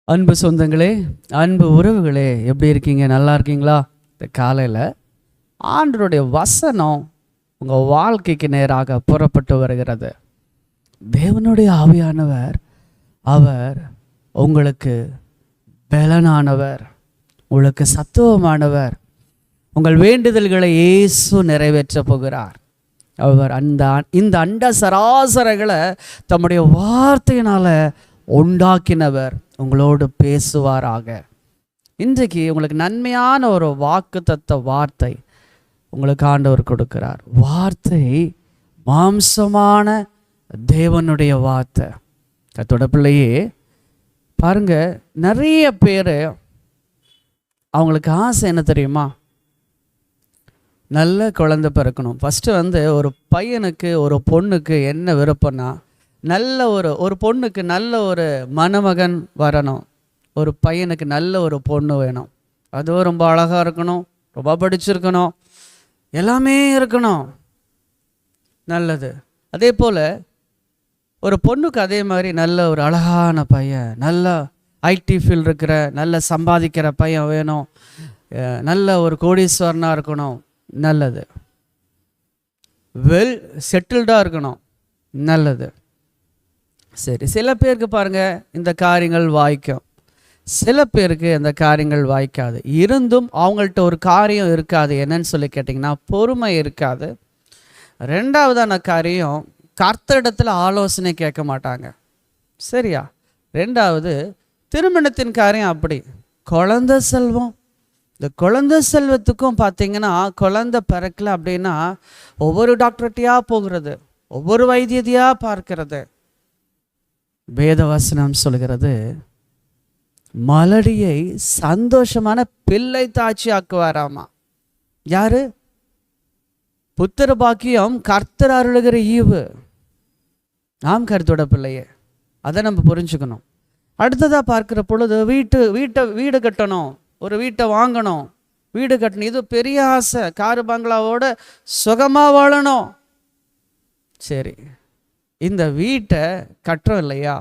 அன்பு சொந்தங்களே, அன்பு உறவுகளே, எப்படி இருக்கீங்க? நல்லா இருக்கீங்களா? இந்த காலையில் ஆண்டவருடைய வசனம் உங்கள் வாழ்க்கைக்கு நேராக புறப்பட்டு வருகிறது. தேவனுடைய ஆவியானவர் அவர் உங்களுக்கு பலனானவர், உங்களுக்கு சத்துவமானவர். உங்கள் வேண்டுதல்களை இயேசு நிறைவேற்ற போகிறார். அவர் இந்த அண்ட சராசரங்களை தம்முடைய வார்த்தையினால் உண்டாக்கினவர் உங்களோடு பேசுவாராக. இன்றைக்கு உங்களுக்கு நன்மையான ஒரு வாக்குத்தத்த வார்த்தை உங்களுக்கு ஆண்டவர் கொடுக்கிறார். வார்த்தை மாம்சமான தேவனுடைய வார்த்தை. கர்த்தருடைய பிள்ளையே பாருங்க, நிறைய பேர் அவங்களுக்கு ஆசை என்ன தெரியுமா? நல்ல குழந்தை பிறக்கணும். ஃபஸ்ட்டு ஒரு பையனுக்கு ஒரு பொண்ணுக்கு என்ன விருப்பம்னா, நல்ல ஒரு பொண்ணுக்கு நல்ல ஒரு மணமகன் வரணும், ஒரு பையனுக்கு நல்ல ஒரு பொண்ணு வேணும். அதுவும் ரொம்ப அழகாக இருக்கணும், ரொம்ப படிச்சிருக்கணும், எல்லாமே இருக்கணும், நல்லது. அதே போல் ஒரு பொண்ணுக்கு அதே மாதிரி நல்ல ஒரு அழகான பையன், நல்ல ஐடி ஃபீல்டு இருக்கிற நல்ல சம்பாதிக்கிற பையன் வேணும், நல்ல ஒரு கோடீஸ்வரனாக இருக்கணும், நல்லது. வெல் செட்டில்டாக இருக்கணும், நல்லது. சரி, சில பேருக்கு பாருங்கள் இந்த காரியங்கள் வாய்க்கும், சில பேருக்கு அந்த காரியங்கள் வாய்க்காது. இருந்தும் அவங்கள்ட்ட ஒரு காரியம் இருக்காது. என்னன்னு சொல்லி கேட்டிங்கன்னா, பொறுமை இருக்காது. ரெண்டாவதான காரியம், கர்த்தரிடத்தில் ஆலோசனை கேட்க மாட்டாங்க. சரியா? ரெண்டாவது, திருமணத்தின் காரியம் அப்படி. குழந்தை செல்வம், இந்த குழந்தை செல்வத்துக்கும் பார்த்தீங்கன்னா, குழந்தை பிறக்கல அப்படின்னா ஒவ்வொரு டாக்டர்கிட்டையாக போகிறது, ஒவ்வொரு வைத்தியத்தையாக பார்க்கிறது. வேதவசனம் சொல்கிறது, மலடியை சந்தோஷமான பிள்ளை தாட்சி ஆக்குவாராமா. யாரு? புத்திர பாக்கியம் கர்த்தர் அருளுகிற ஈவு. நாம் கருத்தோட பிள்ளையே, அதை நம்ம புரிஞ்சுக்கணும். அடுத்ததாக பார்க்குற பொழுது வீடு கட்டணும், ஒரு வீட்டை வாங்கணும், வீடு கட்டணும். இது பெரிய ஆசை. காரு பங்களாவோட சுகமாக வாழணும். சரி, இந்த வீட்டை கட்டுறோம் இல்லையா,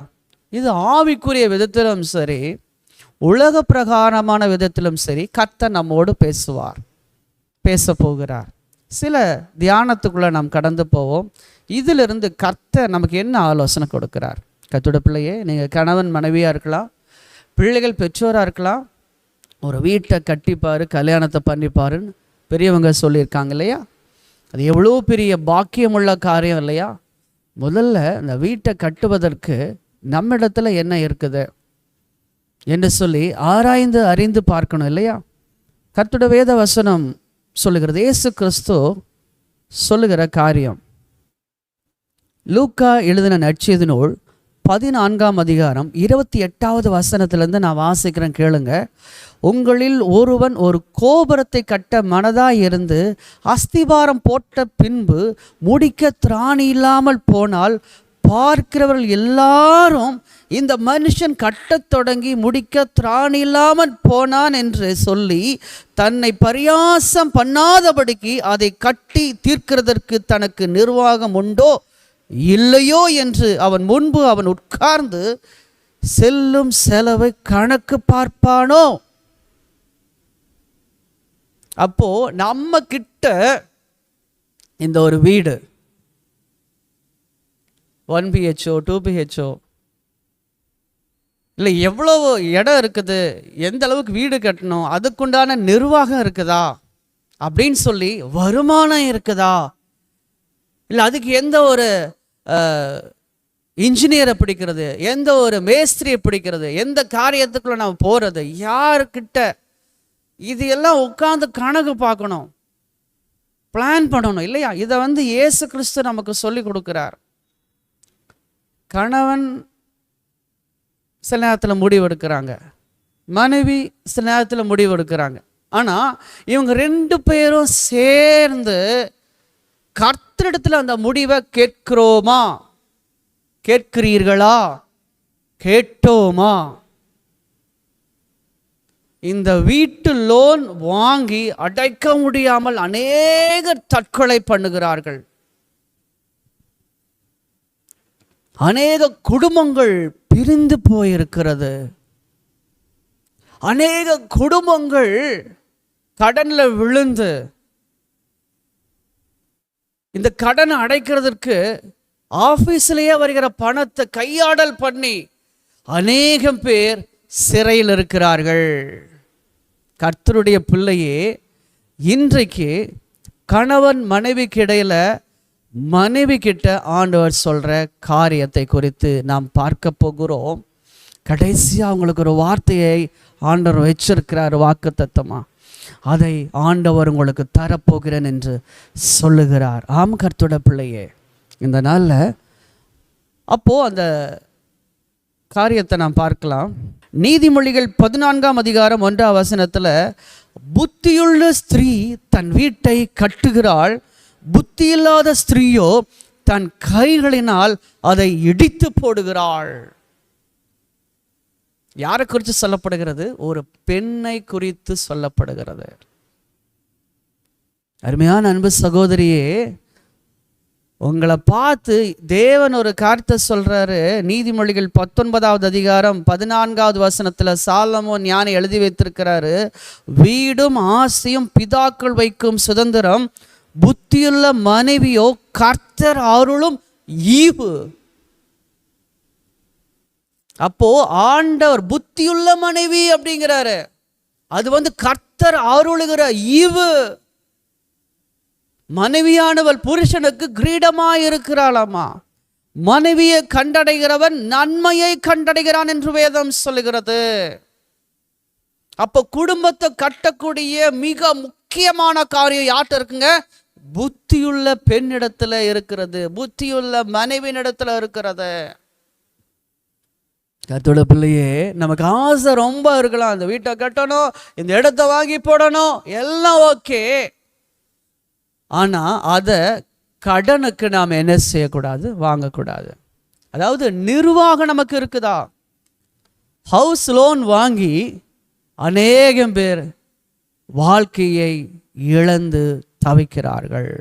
இது ஆவிக்குரிய விதத்திலும் சரி, உலக பிரகாரமான விதத்திலும் சரி, கர்த்தர் நம்மோடு பேச போகிறார். சில தியானத்துக்குள்ளே நாம் கடந்து போவோம். இதிலிருந்து கர்த்தர் நமக்கு என்ன ஆலோசனை கொடுக்கிறார்? கர்த்தருடைய பிள்ளையே, நீங்கள் கணவன் மனைவியாக இருக்கலாம், பிள்ளைகள் பெற்றோராக இருக்கலாம். ஒரு வீட்டை கட்டிப்பார், கல்யாணத்தை பண்ணிப்பாருன்னு பெரியவங்க சொல்லியிருக்காங்க இல்லையா? அது எவ்வளோ பெரிய பாக்கியமுள்ள காரியம் இல்லையா? முதல்ல இந்த வீட்டை கட்டுவதற்கு நம்மிடத்துல என்ன இருக்குது என்று சொல்லி ஆராய்ந்து அறிந்து பார்க்கணும் இல்லையா? கர்த்தருடைய வேத வசனம் சொல்லுகிறது, இயேசு கிறிஸ்து சொல்லுகிற காரியம். லூக்கா எழுதின நற்செய்தி நூல் 14ஆம் அதிகாரம் 28வது வசனத்திலிருந்து நான் வாசிக்கிறேன், கேளுங்க. உங்களில் ஒருவன் ஒரு கோபுரத்தை கட்ட மனதாய் இருந்து அஸ்திவாரம் போட்ட பின்பு முடிக்க திராணி இல்லாமல் போனால், பார்க்கிறவர்கள் எல்லாரும் இந்த மனுஷன் கட்டத் தொடங்கி முடிக்க திராணி இல்லாமல் போனான் என்று சொல்லி தன்னை பரியாசம் பண்ணாதபடிக்கு அதை கட்டி தீர்க்கிறதற்கு தனக்கு நிர்வாகம் உண்டோ இல்லையோ என்று அவன் முன்பு அவன் உட்கார்ந்து செல்லும் செலவை கணக்கு பார்ப்பானோ? அப்போ நம்ம கிட்ட இந்த ஒரு வீடு 1 BHO 2 BHO இல்லை, எவ்வளவு இடம் இருக்குது, எந்த அளவுக்கு வீடு கட்டணும், அதுக்குண்டான நிர்வாகம் இருக்குதா அப்படின்னு சொல்லி, வருமானம் இருக்குதா, இல்லை அதுக்கு எந்த ஒரு இன்ஜினியரை பிடிக்கிறது, எந்த ஒரு மேஸ்திரியை பிடிக்கிறது, எந்த காரியத்துக்குள்ள நம்ம போகிறது, யாருக்கிட்ட, இது எல்லாம் உட்கார்ந்து கணக்கு பார்க்கணும், பிளான் பண்ணணும் இல்லையா? இதை இயேசு கிறிஸ்து நமக்கு சொல்லி கொடுக்கிறார். கணவன் சில நேரத்தில் முடிவு எடுக்கிறாங்க, மனைவி சில நேரத்தில் முடிவு எடுக்கிறாங்க. ஆனால் இவங்க 2 பேரும் சேர்ந்து கர்த்தரிடத்தில் அந்த முடிவை கேட்கிறோமா, கேட்கிறீர்களா, கேட்டோமா? இந்த வீட்டு லோன் வாங்கி அடைக்க முடியாமல் அநேகர் தற்கொலை பண்ணுகிறார்கள். அநேக குடும்பங்கள் பிரிந்து போயிருக்கிறது. அநேக குடும்பங்கள் கடன்ல விழுந்து இந்த கடனை அடைக்கிறதுக்கு ஆபீஸ்லயே வருகிற பணத்தை கையாடல் பண்ணி அநேகம் பேர் சிறையில் இருக்கிறார்கள். கர்த்தருடைய பிள்ளையே, இன்றைக்கு கணவன் மனைவிக்கு இடையில மனைவி கிட்ட ஆண்டவர் சொல்ற காரியத்தை குறித்து நாம் பார்க்க போகிறோம். கடைசியா அவங்களுக்கு ஒரு வார்த்தையை ஆண்டவர் வச்சிருக்கிறார் வாக்குத்தத்தமா. அதை ஆண்டவர் உங்களுக்கு தரப்போகிறேன் என்று சொல்லுகிறார். ஆம் கர்த்தருடைய பிள்ளையே, இந்த நாளில் அப்போ அந்த காரியத்தை நாம் பார்க்கலாம். நீதிமொழிகள் 14ஆம் அதிகாரம் 1ஆம் வசனத்தில், புத்தியுள்ள ஸ்திரீ தன் வீட்டை கட்டுகிறாள், புத்தியில்லாத ஸ்திரீயோ தன் கைகளினால் அதை இடித்து போடுகிறாள். யாரை குறித்து சொல்லப்படுகிறது? ஒரு பெண்ணை குறித்து சொல்லப்படுகிறது. அருமையான அன்பு சகோதரியே, உங்களை பார்த்து தேவன் ஒரு காரியத்தை சொல்றாரு. நீதிமொழிகள் 19ஆவது அதிகாரம் 14ஆவது வசனத்துல சாலமோன் ஞானி எழுதி வைத்திருக்கிறாரு. வீடும் ஆசையும் பிதாக்கள் வைக்கும் சுதந்திரம், புத்தியுள்ள மனைவியோ கர்த்தர் அருளும் ஈவு. அப்போ ஆண்டவர் புத்தியுள்ள மனைவி அப்படிங்கிறாரு. அது கர்த்தர் அருளுகிற ஈவு. மனைவியானவள் புருஷனுக்கு கிரீடமாய் இருக்கிறாளாமா. மனைவியை கண்டடைகிறவன் நன்மையை கண்டடைகிறான் என்று வேதம் சொல்லுகிறது. அப்போ குடும்பத்தை கட்டக்கூடிய மிக முக்கியமான காரியம் யார்கிட்ட இருக்குங்க? புத்தியுள்ள பெண்ணிடத்துல இருக்கிறது, புத்தியுள்ள மனைவியிடத்துல இருக்கிறது. கர்த்தரோட பிள்ளையே, நமக்கு ஆசை ரொம்ப இருக்கலாம், அந்த வீட்டை கட்டணும், இந்த இடத்தை வாங்கி போடணும், எல்லாம் ஓகே. ஆனா அதை கடனுக்கு நாம் என்ன செய்யக்கூடாது? வாங்கக்கூடாது. அதாவது நிர்வாகம் நமக்கு இருக்குதா? ஹவுஸ் லோன் வாங்கி அநேகம் பேர் வாழ்க்கையை இழந்து தவிக்கிறார்கள்.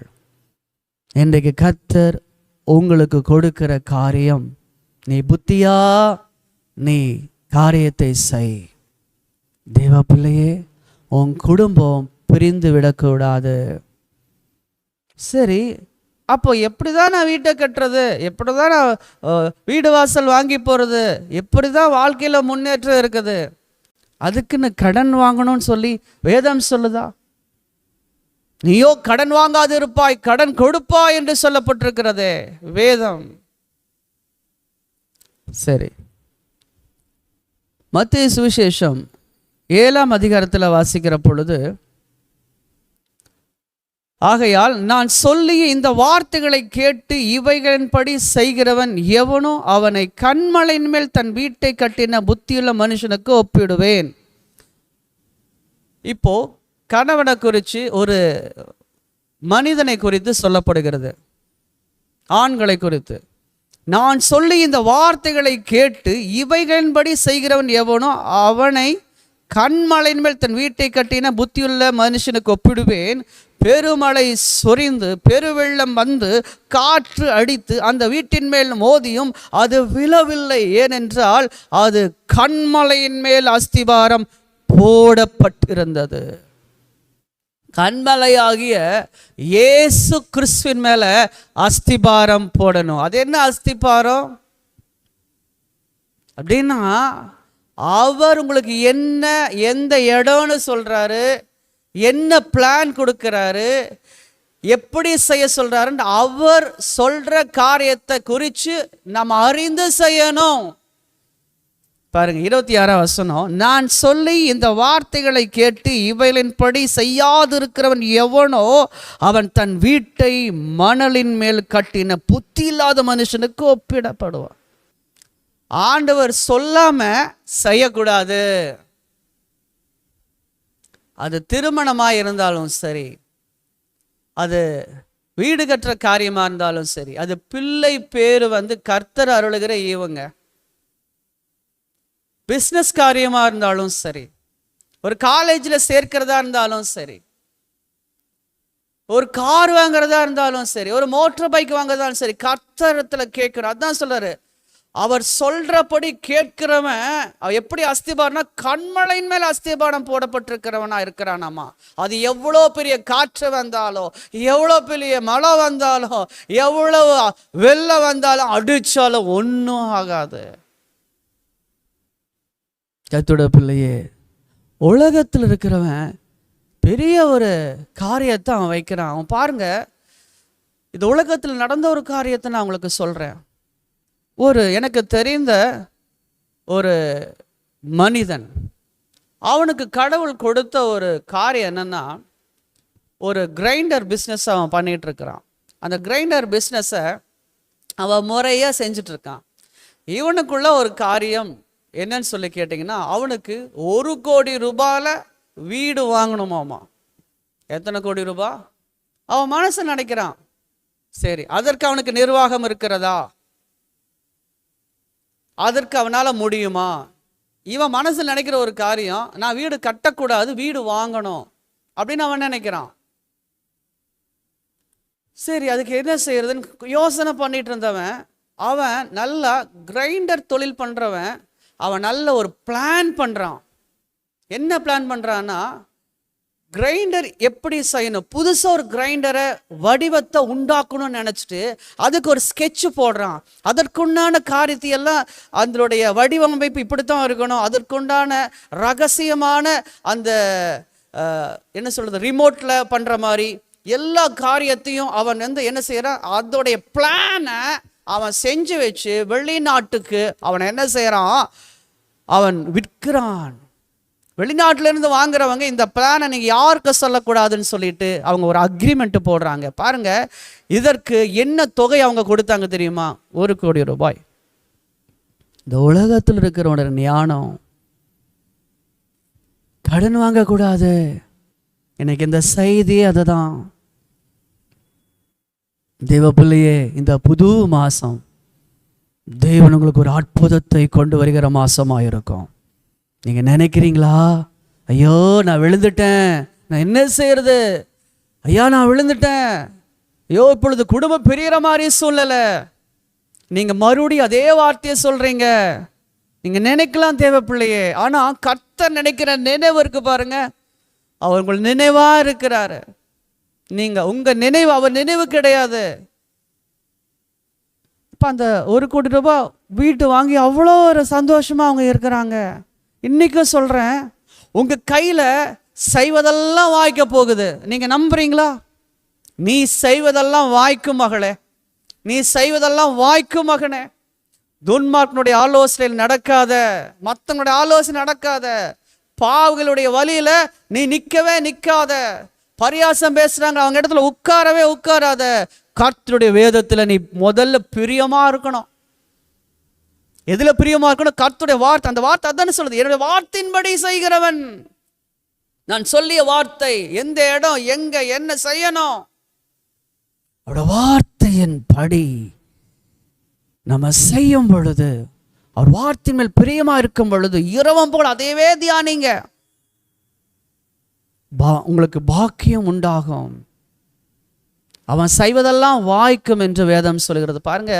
இன்றைக்கு கர்த்தர் உங்களுக்கு கொடுக்கிற காரியம், நீ புத்தியா நீ காரியத்தை செய். தேவ பிள்ளையே, உன் குடும்பம் பிரிந்து விடக்கூடாது. சரி, அப்போ எப்படிதான் நான் வீட்டை கட்டுறது? எப்படிதான் நான் வீடு வாசல் வாங்கி போறது? எப்படிதான் வாழ்க்கையில முன்னேற்றம் இருக்குது? அதுக்குன்னு கடன் வாங்கணும்னு சொல்லி வேதம் சொல்லுதா? நீயோ கடன் வாங்காது இருப்பாய், கடன் கொடுப்பாய் என்று சொல்லப்பட்டிருக்கிறதே வேதம். சரி, மத்தேயு சுவிசேஷம் 7ஆம் அதிகாரத்தில் வாசிக்கிற பொழுது, ஆகையால் நான் சொல்லிய இந்த வார்த்தைகளை கேட்டு இவைகளின்படி செய்கிறவன் எவனோ அவனை கன்மலையின் மேல் தன் வீட்டை கட்டின புத்தியுள்ள மனுஷனுக்கு ஒப்பிடுவேன். இப்போ கணவனை குறித்து, ஒரு மனிதனை குறித்து சொல்லப்படுகிறது, ஆண்களை குறித்து. நான் சொல்லி இந்த வார்த்தைகளை கேட்டு இவைகளின்படி செய்கிறவன் எவனோ அவனை கன்மலையின் மேல் தன் வீட்டை கட்டின புத்தியுள்ள மனுஷனுக்கு ஒப்பிடுவேன். பெருமழை சொரிந்து பெருவெள்ளம் வந்து காற்று அடித்து அந்த வீட்டின் மேல் மோதியும் அது விழவில்லை, ஏனென்றால் அது கன்மலையின் மேல் அஸ்திபாரம் போடப்பட்டிருந்தது. கன்மலையாகிய இயேசு கிறிஸ்துவின் மேல அஸ்திபாரம் போடணும். அது என்ன அஸ்திபாரம் அப்படின்னா, அவர் உங்களுக்கு என்ன எந்த இடம்னு சொல்றாரு, என்ன பிளான் கொடுக்கிறாரு, எப்படி செய்ய சொல்றாருன்னு அவர் சொல்ற காரியத்தை குறித்து நம்ம அறிந்து செய்யணும். பாருங்க 26ஆம் வசனம், நான் சொல்லி இந்த வார்த்தைகளை கேட்டு இவைகளின்படி செய்யாதிருக்கிறவன் எவனோ அவன் தன் வீட்டை மணலின் மேல் கட்டின புத்தி இல்லாத மனுஷனுக்கு ஒப்பிடப்படுவான். ஆண்டவர் சொல்லாம செய்யக்கூடாது. அது திருமணமாக இருந்தாலும் சரி, அது வீடு கட்டுற காரியமாக இருந்தாலும் சரி, அது பிள்ளை பேரு கர்த்தர் அருளுகிற ஈவுங்க. பிஸ்னஸ் காரியமாக இருந்தாலும் சரி, ஒரு காலேஜில் சேர்க்கிறதா இருந்தாலும் சரி, ஒரு கார் வாங்குறதா இருந்தாலும் சரி, ஒரு மோட்டர் பைக் வாங்குறதா சரி, கர்த்தரத்தில் கேட்கிறோம். அதான் சொல்றாரு, அவர் சொல்றபடி கேட்கிறவன் எப்படி அஸ்திபாரம்னா கண்மலையின் மேல் அஸ்திபாரம் போடப்பட்டிருக்கிறவனா இருக்கிறானாமா. அது எவ்வளோ பெரிய காற்று வந்தாலும், எவ்வளோ பெரிய மழை வந்தாலும், எவ்வளவு வெள்ளம் வந்தாலும், அடிச்சாலும் ஒன்றும் ஆகாது. கர்த்தருடைய பிள்ளையே, உலகத்தில் இருக்கிறவன் பெரிய ஒரு காரியத்தை அவன் வைக்கிறான். அவன் பாருங்க, இந்த உலகத்தில் நடந்த ஒரு காரியத்தை நான் உங்களுக்கு சொல்றேன். எனக்கு தெரிந்த ஒரு மனிதன், அவனுக்கு கடவுள் கொடுத்த ஒரு காரியம் என்னன்னா, ஒரு கிரைண்டர் பிஸ்னஸ் அவன் பண்ணிட்டு இருக்கிறான். அந்த கிரைண்டர் பிஸ்னஸை அவன் முறையாக செஞ்சுட்டு இருக்கான். இவனுக்குள்ள ஒரு காரியம் என்னன்னு சொல்லி கேட்டிங்கன்னா, அவனுக்கு 1 கோடி ரூபாயில வீடு வாங்கணுமாமா. எத்தனை கோடி ரூபாய்? அவன் மனசு நினைக்கிறான். சரி, அதற்கு அவனுக்கு நிர்வாகம் இருக்கிறதா? அதற்கு அவனால முடியுமா? இவன் மனசில் நினைக்கிற ஒரு காரியம், நான் வீடு கட்டக்கூடாது, வீடு வாங்கணும் அப்படின்னு அவன் நினைக்கிறான். சரி, அதுக்கு என்ன செய்யறதுன்னு யோசனை பண்ணிட்டு இருந்தவன், அவன் நல்லா கிரைண்டர் தொழில் பண்றவன், அவன் நல்ல ஒரு பிளான் பண்றான். என்ன பிளான் பண்றான்னா, கிரைண்டர் எப்படி செய்யணும், புதுசாக ஒரு கிரைண்டரை வடிவத்தை உண்டாக்கணும்னு நினச்சிட்டு அதுக்கு ஒரு ஸ்கெட்சு போடுறான். அதற்குண்டான காரியத்தையெல்லாம், அதனுடைய வடிவமைப்பு இப்படித்தான் இருக்கணும், அதற்குண்டான ரகசியமான அந்த என்ன சொல்றது, ரிமோட்டில் பண்ணுற மாதிரி எல்லா காரியத்தையும் அவன் என்ன செய்யறான், அதோடைய பிளானை அவன் செஞ்சு வச்சு வெளிநாட்டுக்கு அவன் என்ன செய்யறான், அவன் விற்கிறான். வெளிநாட்டிலேருந்து வாங்குறவங்க இந்த பிளானை நீங்கள் யாருக்கு சொல்லக்கூடாதுன்னு சொல்லிட்டு அவங்க ஒரு அக்ரிமெண்ட் போடுறாங்க. பாருங்க, இதற்கு என்ன தொகை அவங்க கொடுத்தாங்க தெரியுமா? 1 கோடி ரூபாய். இந்த உலகத்தில் இருக்கிறவனோட ஞானம், கடன் வாங்கக்கூடாது. எனக்கு இந்த செய்தியே அதுதான். தேவ பிள்ளையே, இந்த புது மாதம் தேவன் உங்களுக்கு ஒரு அற்புதத்தை கொண்டு வருகிற மாசமாக இருக்கும். நீங்கள் நினைக்கிறீங்களா, ஐயோ நான் விழுந்துட்டேன், நான் என்ன செய்யறது, ஐயா நான் விழுந்துட்டேன், ஐயோ இப்பொழுது குடும்பம் பிரிகிற மாதிரி சூழ்நிலை. நீங்கள் மறுபடியும் அதே வார்த்தையை சொல்கிறீங்க. நீங்கள் நினைக்கலாம் தேவ பிள்ளையே, ஆனால் கர்த்தர் நினைக்கிற நினைவு இருக்கு பாருங்க, அவர் உங்கள் நினைவாக இருக்கிறாரு. நீங்கள் உங்கள் நினைவு அவர் நினைவு கிடையாது. இப்போ அந்த 1 கோடி ரூபாய் வீட்டு வாங்கி அவ்வளோ ஒரு சந்தோஷமாக அவங்க இருக்கிறாங்க. இன்னைக்கும் சொல்கிறேன், உங்கள் கையில் செய்வதெல்லாம் வாய்க்க போகுது. நீங்கள் நம்புறீங்களா? நீ செய்வதெல்லாம் வாய்க்கும் மகளே, நீ செய்வதெல்லாம் வாய்க்கும் மகனே. துன்மார்க்கனுடைய ஆலோசனையில் நடக்காத, மற்றவங்களுடைய ஆலோசனை நடக்காத, பாவங்களுடைய வழியில நீ நிற்கவே நிற்காத. பரியாசம் பேசுறாங்க அவங்க இடத்துல உட்காரவே உட்காராத. கர்த்தருடைய வேதத்தில் நீ முதல்ல பிரியமா இருக்கணும். எதுல பிரியமா இருக்கணும்? கர்த்தருடைய வார்த்தை. அந்த வார்த்தை அதானே சொல்லுது, என்னுடைய வார்த்தையின்படி செய்கிறவன். நான் சொல்லிய வார்த்தை, எந்த இடம் எங்க என்ன செய்யணும், அவருடைய வார்த்தையின் படி நம்ம செய்யும் பொழுது, அவர் வார்த்தையின் மேல் பிரியமா இருக்கும் பொழுது, இரவும் போல் அதையவே தியானிங்க, உங்களுக்கு பாக்கியம் உண்டாகும். அவன் செய்வதெல்லாம் வாய்க்கும் என்று வேதம் சொல்கிறது. பாருங்க,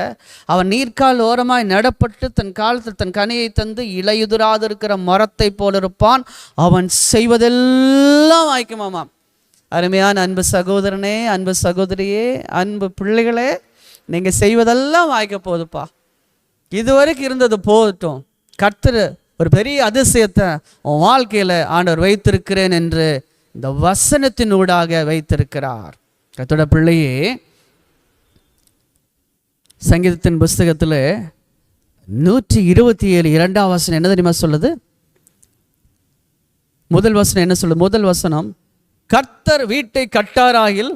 அவன் நீர்க்கால் ஓரமாய் நடப்பட்டு தன் காலத்தில் தன் கனியை தந்து இலையுதிராது இருக்கிற மரத்தை போல் இருப்பான். அவன் செய்வதெல்லாம் வாய்க்குமாமா. அருமையான அன்பு சகோதரனே, அன்பு சகோதரியே, அன்பு பிள்ளைகளே, நீங்கள் செய்வதெல்லாம் வாய்க்க போதுப்பா. இதுவரைக்கும் இருந்தது போகட்டும். கர்த்தர் ஒரு பெரிய அதிசயத்தை உன் வாழ்க்கையில் ஆண்டவர் வைத்திருக்கிறேன் என்று இந்த வசனத்தின் ஊடாக வைத்திருக்கிறார். கர்த்தருடைய பிள்ளையே, சங்கீதத்தின் புஸ்தகத்தில் 127 2ஆம் வசனம் என்ன தெரியுமா சொல்லுது? முதல் வசனம் என்ன சொல்லுது? முதல் வசனம், கர்த்தர் வீட்டை கட்டாராயில்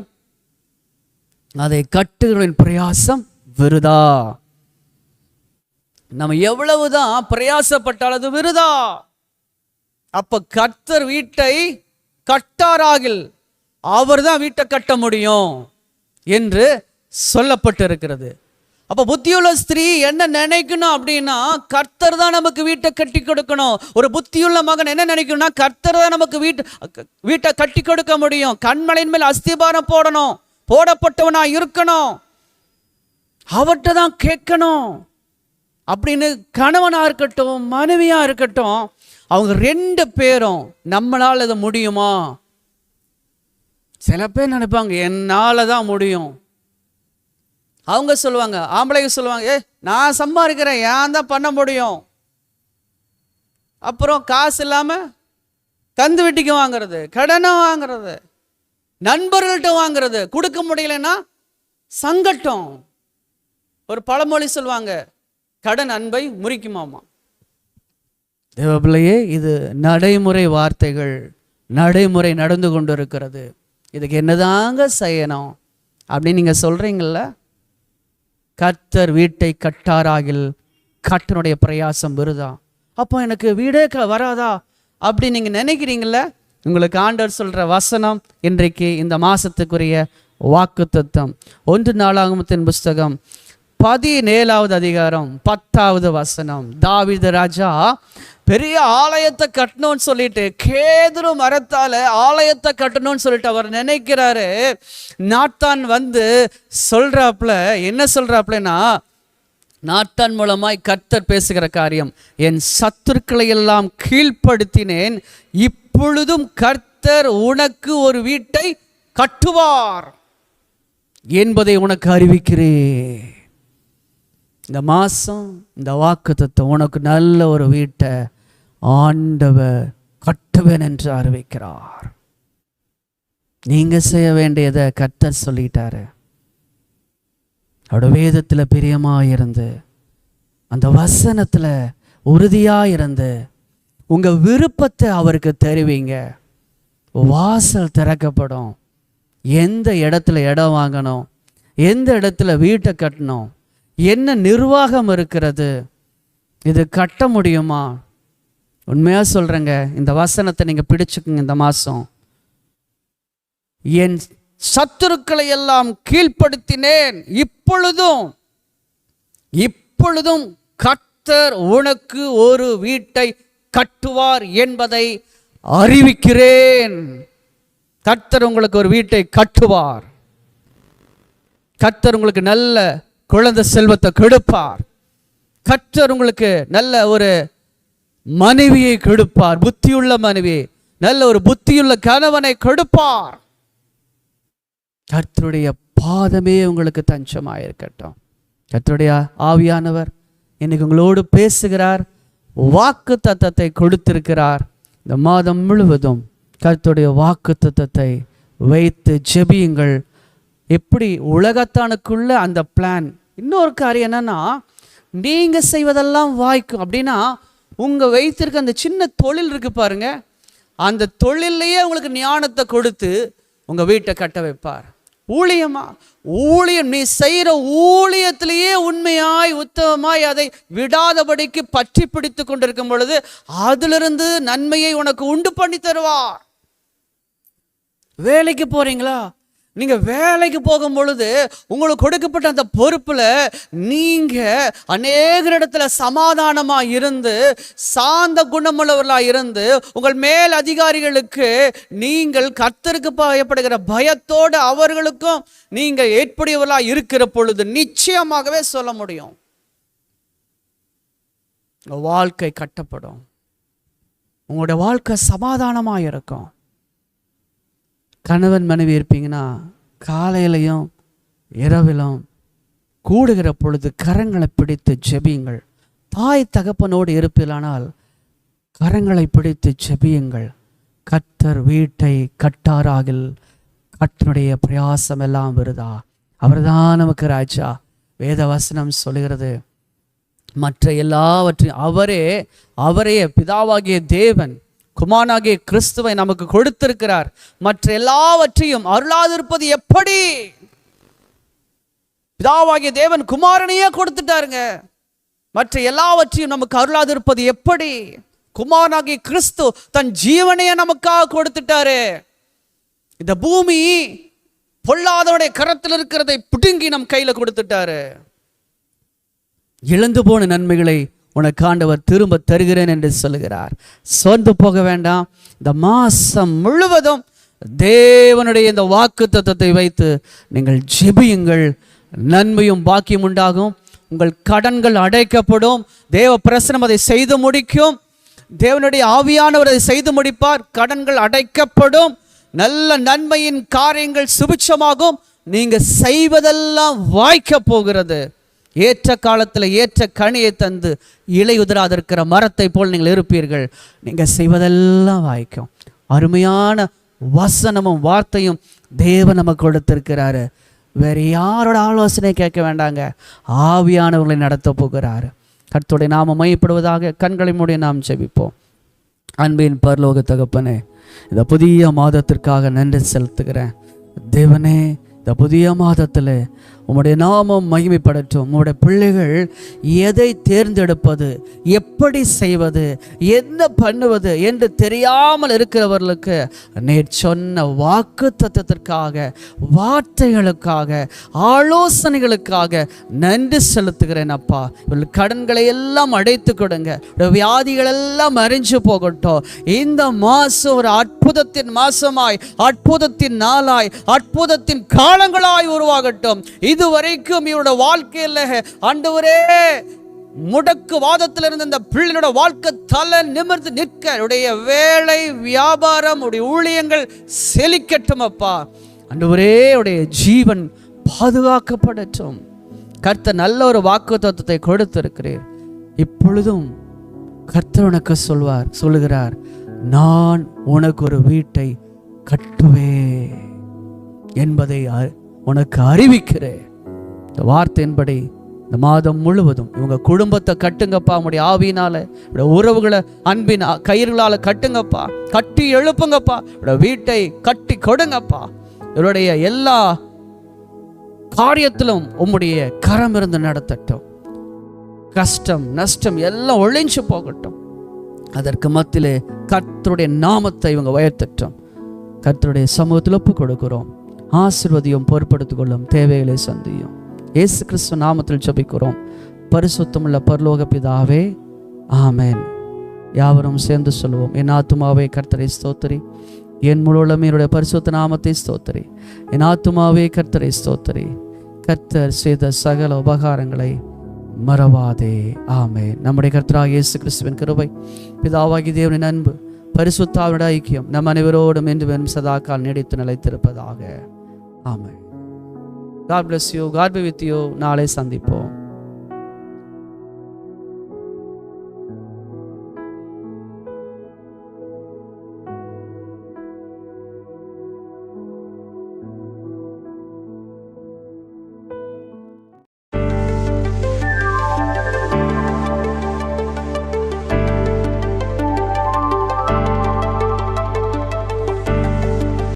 அதை கட்டுகிறவரின் பிரயாசம் விருதா. நம்ம எவ்வளவுதான் பிரயாசப்பட்டால் அது விருதா. அப்ப கர்த்தர் வீட்டை கட்டாராகில், அவர் தான் வீட்டை கட்ட முடியும் என்று சொல்லப்பட்டு இருக்கிறது. அப்போ புத்தியுள்ள ஸ்திரீ என்ன நினைக்கணும் அப்படின்னா, கர்த்தர் தான் நமக்கு வீட்டை கட்டி கொடுக்கணும். ஒரு புத்தியுள்ள மகன் என்ன நினைக்கணும்னா, கர்த்தர் தான் நமக்கு வீட்டை கட்டி கொடுக்க முடியும். கண்மலையின் மேல் அஸ்திபாரம் போடணும், போடப்பட்டவனா இருக்கணும், அவர்கிட்ட தான் கேட்கணும். அப்படின்னு கணவனா இருக்கட்டும் மனைவியா இருக்கட்டும், அவங்க 2 பேரும் நம்மளால் அது முடியுமா? சில பேர் நினைப்பாங்க என்னால தான் முடியும். அவங்க சொல்லுவாங்க, ஆம்பளைங்க சொல்லுவாங்க, நான் சம்பாதிக்கிறேன், ஏன் தான் பண்ண முடியும். அப்புறம் காசு இல்லாமல் கந்து வெட்டிக்கு வாங்கிறது, கடனை வாங்கிறது, நண்பர்கள்ட்ட வாங்கிறது, கொடுக்க முடியலன்னா சங்கட்டம். ஒரு பழமொழி சொல்லுவாங்க, கடன் அன்பை முறிக்குமாமா. தேவப்பிள்ளையே, இது நடைமுறை வார்த்தைகள், நடைமுறை நடந்து கொண்டு இருக்கிறது. இதுக்கு என்னதாங்க செய்யணும் அப்படின்னு நீங்கள் சொல்கிறீங்கள? கர்த்தர் வீட்டை கட்டாராகில் கர்த்தனுடைய பிரயாசம் வருதா? அப்போ எனக்கு வீடே வராதா அப்படி நீங்கள் நினைக்கிறீங்கள? உங்களுக்கு ஆண்டவர் சொல்கிற வசனம் இன்றைக்கு இந்த மாதத்துக்குரிய வாக்குத்தத்தம் 1 நாளாகமத்தின் புஸ்தகம் 17வது அதிகாரம் 10வது வசனம். தாவீது ராஜா பெரிய ஆலயத்தை கட்டணும்னு சொல்லிட்டு, கேதுரு மரத்தால ஆலயத்தை கட்டணும்னு சொல்லிட்டு அவர் நினைக்கிறாரு. நாத்தான் வந்து சொல்றாப்புல, என்ன சொல்றாப்புலன்னா, நாத்தான் மூலமாய் கர்த்தர் பேசுகிற காரியம், என் சத்துருக்களை எல்லாம் கீழ்ப்படுத்தினேன், இப்பொழுதும் கர்த்தர் உனக்கு ஒரு வீட்டை கட்டுவார் என்பதை உனக்கு அறிவிக்கிறேன். இந்த மாதம் இந்த வாக்குத்தத்தம், உனக்கு நல்ல ஒரு வீட்டை ஆண்டவர் கட்டுவேன் என்று அறிவிக்கிறார். நீங்க செய்ய வேண்டியதை கர்த்தர் சொல்லிட்டாரு. அவருடைய வேதத்தில் பிரியமாயிருந்து, அந்த வசனத்தில் உறுதியாயிருந்து, உங்க விருப்பத்தை அவருக்கு தெரிவிங்க. வாசல் திறக்கப்படும். எந்த இடத்துல இடம் வாங்கணும், எந்த இடத்துல வீட்டை கட்டணும், என்ன நிர்வாகம் இருக்கிறது, இது கட்ட முடியுமா? உண்மையாக சொல்கிறேங்க, இந்த வசனத்தை நீங்கள் பிடிச்சுக்குங்க. இந்த மாதம், என் சத்துருக்களை எல்லாம் கீழ்ப்படுத்தினேன், இப்பொழுதும் கர்த்தர் உனக்கு ஒரு வீட்டை கட்டுவார் என்பதை அறிவிக்கிறேன். கர்த்தர் உங்களுக்கு ஒரு வீட்டை கட்டுவார். கர்த்தர் உங்களுக்கு நல்ல குழந்தை செல்வத்தை கொடுப்பார். கர்த்தர் உங்களுக்கு நல்ல ஒரு மனைவியை கொடுப்பார், புத்தியுள்ள மனைவி, நல்ல ஒரு புத்தியுள்ள கணவனை கொடுப்பார். கர்த்தருடைய பாதமே உங்களுக்கு தஞ்சமாயிருக்கட்டும். கர்த்தருடைய ஆவியானவர் இன்னைக்கு உங்களோடு பேசுகிறார், வாக்கு தத்தத்தை கொடுத்திருக்கிறார். இந்த மாதம் முழுவதும் கர்த்தருடைய வாக்கு தத்தத்தை வைத்து ஜெபியுங்கள். எப்படி உலகத்தானுக்குள்ள அந்த பிளான். இன்னொரு காரியம் என்னன்னா, நீங்க செய்வதெல்லாம் வாய்க்கும் அப்படின்னா, உங்க வைத்திருக்க அந்த சின்ன தொழில் இருக்கு பாருங்க, அந்த தொழிலையே உங்களுக்கு ஞானத்தை கொடுத்து உங்க வீட்டை கட்ட வைப்பார். ஊழியம் நீ செய்கிற ஊழியத்திலேயே உண்மையாய் உத்தமமாய் அதை விடாதபடிக்கு பற்றி பிடித்து கொண்டிருக்கும் பொழுது அதிலிருந்து நன்மையை உனக்கு உண்டு பண்ணி தருவார். வேலைக்கு போறீங்களா? நீங்க வேலைக்கு போகும் பொழுது உங்களுக்கு கொடுக்கப்பட்ட அந்த பொறுப்புல நீங்க அநேகரிடத்துல சமாதானமா இருந்து, சாந்த குணமுள்ளவர்களா இருந்து, உங்கள் மேல் அதிகாரிகளுக்கு நீங்கள் கர்த்தருக்கு பயப்படுகிற பயத்தோடு அவர்களுக்கும் நீங்க ஏற்புடையவர்களா இருக்கிற பொழுது நிச்சயமாகவே சொல்ல முடியும், வாழ்க்கை கட்டப்படும். உங்களுடைய வாழ்க்கை சமாதானமா இருக்கும். கணவன் மனைவி இருப்பீங்கன்னா, காலையிலையும் இரவிலும் கூடுகிற பொழுது கரங்களை பிடித்து ஜெபியுங்கள். தாய் தகப்பனோடு இருப்பீர்களானால் கரங்களை பிடித்து ஜெபியுங்கள். கர்த்தர் வீட்டை கட்டாராகில் கர்த்தருடைய பிரயாசம் எல்லாம் வருதா? அவர்தான் நமக்கு ராஜா. வேத வசனம் சொல்லுகிறது, மற்ற எல்லாவற்றையும் அவரே பிதாவாகிய தேவன் குமாரனாகிய கிறிஸ்துவை நமக்கு கொடுத்திருக்கிறார். மற்ற எல்லாவற்றையும் அருளாதிருப்பது எப்படி? பிதாவாகிய தேவன் குமாரனையே கொடுத்துட்டாருங்க. மற்ற எல்லாவற்றையும் நமக்கு அருளாதிருப்பது எப்படி? குமாரனாகிய கிறிஸ்து தன் ஜீவனையே நமக்காக கொடுத்துட்டாரு. இந்த பூமி பொல்லாதவனுடைய கரத்தில் இருக்கிறதை பிடுங்கி நம் கையில கொடுத்துட்டாரு. இழந்து போன நன்மைகளை உனக்கு ஆண்டவர் திரும்ப தருகிறேன் என்று சொல்லுகிறார். சோர்ந்து போக வேண்டாம். இந்த மாசம் முழுவதும் தேவனுடைய இந்த வாக்கு தத்தத்தை வைத்து நீங்கள் ஜெபியுங்கள். நன்மையும் பாக்கியம் உண்டாகும். உங்கள் கடன்கள் அடைக்கப்படும். தேவ பிரசனம் அதை செய்து முடிக்கும். தேவனுடைய ஆவியானவர் அதை செய்து முடிப்பார். கடன்கள் அடைக்கப்படும். நல்ல நன்மையின் காரியங்கள் சுபிட்சமாகும். நீங்க செய்வதெல்லாம் வாய்க்க போகிறது. ஏற்ற காலத்தில் ஏற்ற கனியை தந்து இலை உதிராதிருக்கிற மரத்தை போல் நீங்கள் இருப்பீர்கள். நீங்கள் செய்வதெல்லாம் வாய்க்கும். அருமையான வசனமும் வார்த்தையும் தேவன் நமக்கு கொடுத்திருக்கிறாரு. வேற யாரோட ஆலோசனை கேட்க வேண்டாங்க. ஆவியானவர்களை நடத்த போகிறாரு. கர்த்தருடைய நாமம் மையப்படுவதாக. கண்களை மூடி நாம் ஜெபிப்போம். அன்பின் பரலோக தகப்பனே, இந்த புதிய மாதத்திற்காக நன்றி செலுத்துகிறேன். தேவனே, இந்த புதிய மாதத்தில் உம்முடைய நாமம் மகிமைப்படட்டும். உம்முடைய பிள்ளைகள் எதை தேர்ந்தெடுப்பது, எப்படி செய்வது, என்ன பண்ணுவது என்று தெரியாமல் இருக்கிறவர்களுக்கு நேர் சொன்ன வாக்கு தத்தத்திற்காக, வார்த்தைகளுக்காக, ஆலோசனைகளுக்காக நன்றி செலுத்துகிறேன் அப்பா. இவர்கள் கடன்களை எல்லாம் அடைத்து கொடுங்க. வியாதிகள் எல்லாம் அறிஞ்சு போகட்டும். இந்த மாதம் ஒரு அற்புதத்தின் மாசமாய், அற்புதத்தின் நாளாய், அற்புதத்தின் காலங்களாய் உருவாகட்டும். இதுவரைக்கும் இவரோட வாழ்க்கையில் ஆண்டவரே முடக்கு வாதத்தில் இருந்த இந்த பிள்ளையோட வாழ்க்கை தலை நிமிர்ந்து நிற்க, உடைய வேலை, வியாபாரம், உடைய ஊழியங்கள் செழிக்கட்டும் அப்பா. ஆண்டவரே, உடைய ஜீவன் பாதுகாக்கப்படட்டும். கர்த்தர் நல்ல ஒரு வாக்குத்தத்தத்தை கொடுத்திருக்கிறீர். இப்பொழுதும் கர்த்தர் உனக்கு சொல்லுகிறார், நான் உனக்கு ஒரு வீட்டை கட்டுவேன் என்பதை உனக்கு அறிவிக்கிறேன். இந்த வார்த்தையின்படி இந்த மாதம் முழுவதும் இவங்க குடும்பத்தை கட்டுங்கப்பா. உங்களுடைய ஆவியினால உறவுகளை அன்பின் கயிறுகளால் கட்டுங்கப்பா. கட்டி எழுப்புங்கப்பா. வீட்டை கட்டி கொடுங்கப்பா. இவருடைய எல்லா காரியத்திலும் உம்முடைய கரம் இருந்து நடத்தட்டும். கஷ்டம் நஷ்டம் எல்லாம் ஒழிஞ்சு போகட்டும். அதற்கு மத்தியிலே கர்த்தருடைய நாமத்தை இவங்க உயர்த்தட்டும். கர்த்தருடைய சமூகத்தில் ஒப்பு கொடுக்கிறோம். ஆசீர்வதியும், பொறுப்படுத்திக் கொள்ளும், தேவைகளை சந்தியும். இயேசு கிறிஸ்து நாமத்தில் ஜெபிக்கிறோம் பரிசுத்தமுள்ள பரலோக பிதாவே, ஆமென். யாவரும் சேர்ந்து சொல்லுவோம். என் ஆத்துமாவே கர்த்தரை ஸ்தோத்திரி, என் முழு உள்ளமே என்னுடைய பரிசுத்த நாமத்தை ஸ்தோத்திரி. என் ஆத்துமாவே கர்த்தரை ஸ்தோத்திரி, கர்த்தர் செய்த சகல உபகாரங்களை மறவாதே. ஆமென். நம்முடைய கர்த்தராகிய இயேசு கிறிஸ்துவின் கிருபை, பிதாவாகிய தேவனின் அன்பு, பரிசுத்தாவினுடைய ஐக்கியம் நம் அனைவரோடும் என்று சதாக்கால் நீடித்து நிலைத்திருப்பதாக. ஆமென். God bless you. God be with you. நாளை சந்திப்போம்.